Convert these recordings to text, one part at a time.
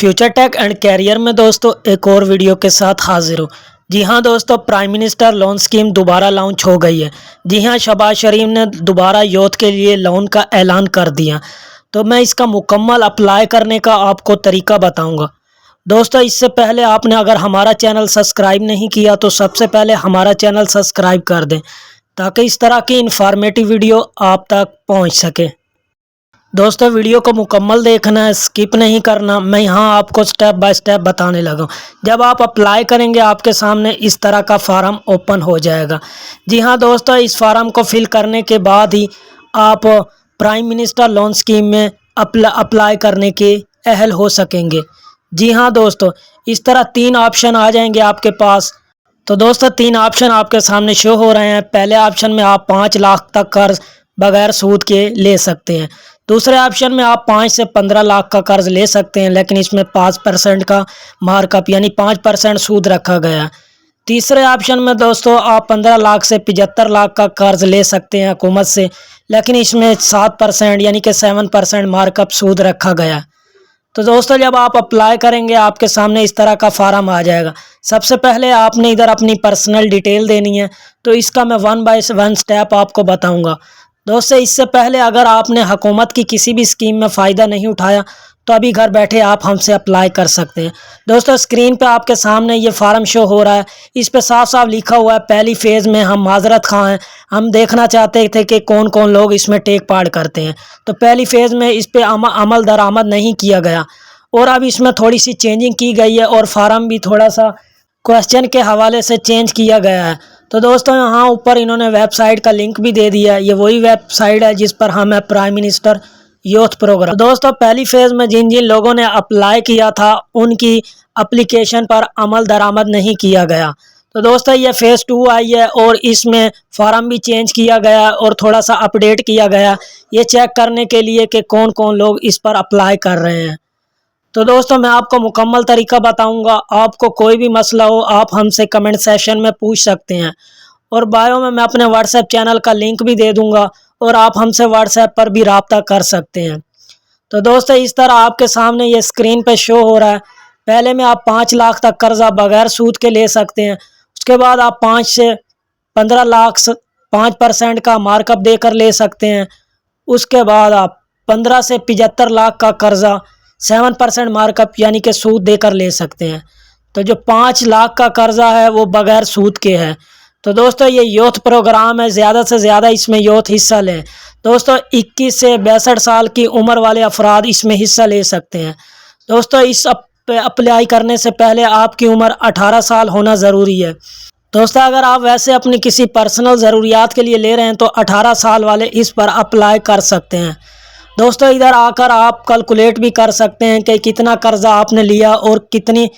Future take and career में दोस्तों एक और वीडियो के साथ हाजिर हूँ। जी हाँ दोस्तों, प्राइम मिनिस्टर लोन स्कीम दोबारा लॉन्च हो गई है। जी हाँ, शहबाज शरीफ ने दोबारा यूथ के लिए लोन का ऐलान कर दिया। तो मैं इसका मुकम्मल अप्लाई करने का आपको तरीका बताऊंगा। दोस्तों, इससे पहले आपने अगर हमारा चैनल सब्सक्राइब नहीं किया तो सबसे पहले हमारा चैनल सब्सक्राइब कर दें ताकि इस तरह की इन्फॉर्मेटिव वीडियो आप तक पहुँच सके। दोस्तों, वीडियो को मुकम्मल देखना है, स्किप नहीं करना। मैं यहाँ आपको स्टेप बाय स्टेप बताने लगा हूँ। जब आप अप्लाई करेंगे आपके सामने इस तरह का फार्म ओपन हो जाएगा। जी हाँ दोस्तों, इस फार्म को फिल करने के बाद ही आप प्राइम मिनिस्टर लोन स्कीम में अप्लाई करने के अहल हो सकेंगे। जी हाँ दोस्तों, इस तरह 3 ऑप्शन आ जाएंगे आपके पास। तो दोस्तों, 3 ऑप्शन आपके सामने शो हो रहे हैं। पहले ऑप्शन में आप 5 लाख तक कर्ज बगैर सूद के ले सकते हैं। दूसरे ऑप्शन में आप 5 से 15 लाख का कर्ज ले सकते हैं, लेकिन इसमें 5% का मार्कअप यानी 5% सूद रखा गया है। तीसरे ऑप्शन में दोस्तों आप 15 लाख से 75 लाख का कर्ज ले सकते हैं हुकूमत से, लेकिन इसमें 7% यानी कि 7% मार्कअप सूद रखा गया है। तो दोस्तों, जब आप अप्लाई करेंगे आपके सामने इस तरह का फार्म आ जाएगा। सबसे पहले आपने इधर अपनी पर्सनल डिटेल देनी है, तो इसका मैं 1 बाय 1 स्टेप आपको बताऊंगा। दोस्तों, इससे पहले अगर आपने हुकूमत की किसी भी स्कीम में फ़ायदा नहीं उठाया तो अभी घर बैठे आप हमसे अप्लाई कर सकते हैं। दोस्तों, स्क्रीन पे आपके सामने ये फार्म शो हो रहा है। इस पे साफ साफ लिखा हुआ है पहली फ़ेज़ में हम माजरत खां हैं, हम देखना चाहते थे कि कौन कौन लोग इसमें टेक पार्ट करते हैं। तो पहली फ़ेज़ में इस पे अमल दरामद नहीं किया गया और अब इसमें थोड़ी सी चेंजिंग की गई है और फार्म भी थोड़ा सा क्वेश्चन के हवाले से चेंज किया गया है। तो दोस्तों, यहाँ ऊपर इन्होंने वेबसाइट का लिंक भी दे दिया है। ये वही वेबसाइट है जिस पर हम है प्राइम मिनिस्टर यूथ प्रोग्राम। तो दोस्तों, पहली फेज़ में जिन जिन लोगों ने अप्लाई किया था उनकी एप्लीकेशन पर अमल दरामद नहीं किया गया। तो दोस्तों, ये फ़ेज़ 2 आई है और इसमें फार्म भी चेंज किया गया और थोड़ा सा अपडेट किया गया, ये चेक करने के लिए कि कौन कौन लोग इस पर अप्लाई कर रहे हैं। तो दोस्तों, मैं आपको मुकम्मल तरीका बताऊंगा। आपको कोई भी मसला हो आप हमसे कमेंट सेशन में पूछ सकते हैं और बायो में मैं अपने व्हाट्सएप चैनल का लिंक भी दे दूंगा और आप हमसे व्हाट्सएप पर भी रब्ता कर सकते हैं। तो दोस्तों, इस तरह आपके सामने ये स्क्रीन पे शो हो रहा है। पहले में आप 5 लाख तक कर्जा बगैर सूद के ले सकते हैं। उसके बाद आप 5 से 15 लाख 5% का मार्कअप देकर ले सकते हैं। उसके बाद आप 15 से 75 लाख का कर्जा 7% मार्कअप यानी कि सूद देकर ले सकते हैं। तो जो 5 लाख का कर्जा है वो बगैर सूद के है। तो दोस्तों, ये यूथ प्रोग्राम है, ज़्यादा से ज़्यादा इसमें यूथ हिस्सा लें। दोस्तों, 21 से 62 साल की उम्र वाले अफराद इसमें हिस्सा ले सकते हैं। दोस्तों, इस अप्लाई करने से पहले आपकी उम्र 18 साल होना ज़रूरी है। दोस्तों, अगर आप वैसे अपनी किसी पर्सनल ज़रूरियात के लिए ले रहे हैं तो 18 साल वाले इस पर अप्लाई कर सकते हैं। दोस्तों, इधर आकर आप कैलकुलेट भी कर सकते हैं कि कितना कर्जा आपने लिया और कितनी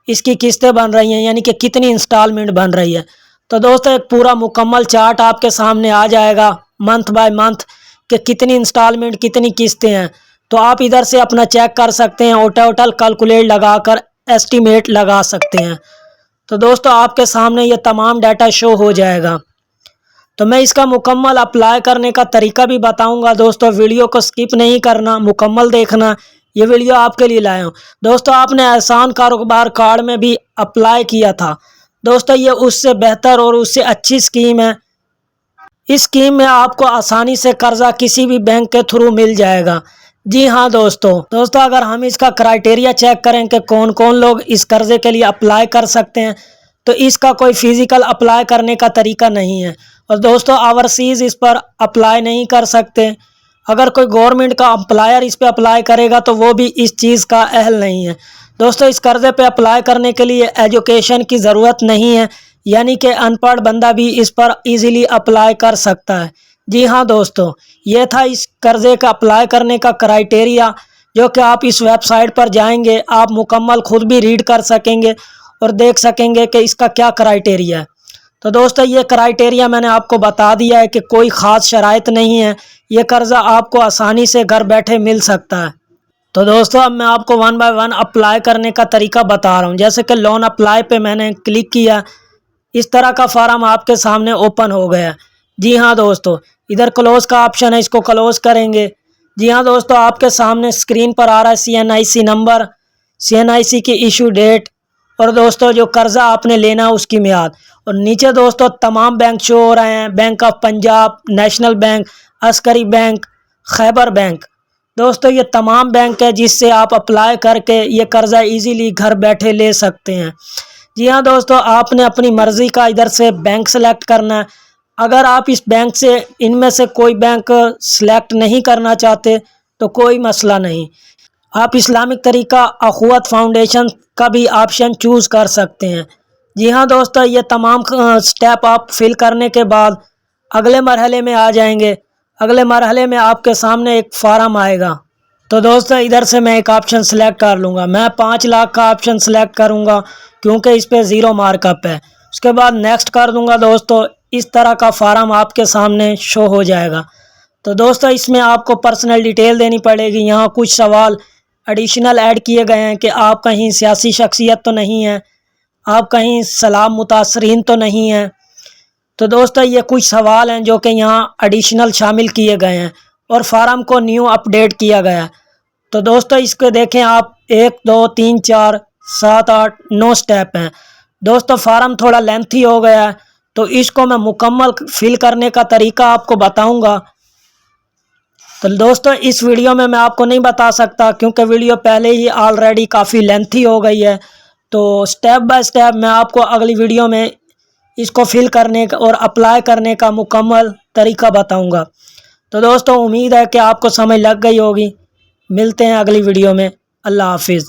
इसकी किस्तें बन रही हैं, यानी कि कितनी इंस्टॉलमेंट बन रही है। तो दोस्तों, एक पूरा मुकम्मल चार्ट आपके सामने आ जाएगा मंथ बाय मंथ कि कितनी इंस्टॉलमेंट कितनी किस्तें हैं। तो आप इधर से अपना चेक कर सकते हैं और टोटल कैलकुलेट लगाकर एस्टीमेट लगा सकते हैं। तो दोस्तों, आपके सामने ये तमाम डाटा शो हो जाएगा। तो मैं इसका मुकम्मल अप्लाई करने का तरीका भी बताऊंगा। दोस्तों, वीडियो को स्किप नहीं करना, मुकम्मल देखना। ये वीडियो आपके लिए लाया हूँ। दोस्तों, आपने आसान कारोबार कार्ड में भी अप्लाई किया था। दोस्तों, ये उससे बेहतर और उससे अच्छी स्कीम है। इस स्कीम में आपको आसानी से कर्जा किसी भी बैंक के थ्रू मिल जाएगा। जी हाँ दोस्तों, अगर हम इसका क्राइटेरिया चेक करें कि कौन कौन लोग इस कर्जे के लिए अप्लाई कर सकते हैं, तो इसका कोई फिजिकल अप्लाई करने का तरीका नहीं है। और दोस्तों, ओवरसीज़ इस पर अप्लाई नहीं कर सकते। अगर कोई गवर्नमेंट का एम्प्लॉयर इस पे अप्लाई करेगा तो वो भी इस चीज़ का अहल नहीं है। दोस्तों, इस कर्ज़े पे अप्लाई करने के लिए एजुकेशन की ज़रूरत नहीं है, यानी कि अनपढ़ बंदा भी इस पर इजीली अप्लाई कर सकता है। जी हाँ दोस्तों, ये था इस कर्ज़े का अप्लाई करने का क्राइटेरिया, जो कि आप इस वेबसाइट पर जाएंगे आप मुकम्मल खुद भी रीड कर सकेंगे और देख सकेंगे कि इसका क्या क्राइटेरिया है। तो दोस्तों, ये क्राइटेरिया मैंने आपको बता दिया है कि कोई ख़ास शराइत नहीं है, ये कर्ज़ा आपको आसानी से घर बैठे मिल सकता है। तो दोस्तों, अब मैं आपको 1 बाय 1 अप्लाई करने का तरीका बता रहा हूँ। जैसे कि लोन अप्लाई पे मैंने क्लिक किया, इस तरह का फार्म आपके सामने ओपन हो गया। जी हाँ दोस्तों, इधर क्लोज़ का ऑप्शन है, इसको क्लोज़ करेंगे। जी हाँ दोस्तों, आपके सामने स्क्रीन पर आ रहा है CNIC नंबर, CNIC کی ایشو ڈیٹ اور دوستوں جو قرضہ آپ نے لینا اس کی میعاد. اور نیچے دوستوں تمام بینک شو ہو رہے ہیں: bank of Punjab, national bank, عسکری بینک، خیبر بینک. دوستوں یہ تمام بینک ہے جس سے آپ اپلائی کر کے یہ قرضہ ایزیلی گھر بیٹھے لے سکتے ہیں. جی ہاں دوستوں، آپ نے اپنی مرضی کا ادھر سے بینک سلیکٹ کرنا ہے. اگر آپ اس بینک سے ان میں سے کوئی بینک سلیکٹ نہیں کرنا چاہتے تو کوئی مسئلہ نہیں، آپ اسلامک طریقہ اخوت فاؤنڈیشن کا بھی آپشن چوز کر سکتے ہیں. جی ہاں دوستو، یہ تمام سٹیپ آپ فل کرنے کے بعد اگلے مرحلے میں آ جائیں گے. اگلے مرحلے میں آپ کے سامنے ایک فارم آئے گا. تو دوستو ادھر سے میں ایک آپشن سلیکٹ کر لوں گا. میں 5 لاکھ کا آپشن سلیکٹ کروں گا کیونکہ اس پہ 0 مارک اپ ہے. اس کے بعد نیکسٹ کر دوں گا. دوستو اس طرح کا فارم آپ کے سامنے شو ہو جائے گا. تو دوستو اس میں آپ کو پرسنل ڈیٹیل دینی پڑے گی. یہاں کچھ سوال ایڈیشنل ایڈ کیے گئے ہیں کہ آپ کہیں سیاسی شخصیت تو نہیں ہیں، آپ کہیں سلام متاثرین تو نہیں ہیں. تو دوستو یہ کچھ سوال ہیں جو کہ یہاں ایڈیشنل شامل کیے گئے ہیں اور فارم کو نیو اپڈیٹ کیا گیا ہے. تو دوستو اس کو دیکھیں آپ، 1 2 3 4 7 8 9 سٹیپ ہیں. دوستو فارم تھوڑا لینتھی ہو گیا ہے تو اس کو میں مکمل فل کرنے کا طریقہ آپ کو بتاؤں گا. تو دوستو اس ویڈیو میں آپ کو نہیں بتا سکتا کیونکہ ویڈیو پہلے ہی آلریڈی کافی لینتھی ہو گئی ہے. تو سٹیپ بائی سٹیپ میں آپ کو اگلی ویڈیو میں اس کو فل کرنے کا اور اپلائی کرنے کا مکمل طریقہ بتاؤں گا. تو دوستو امید ہے کہ آپ کو سمجھ لگ گئی ہوگی. ملتے ہیں اگلی ویڈیو میں. اللہ حافظ.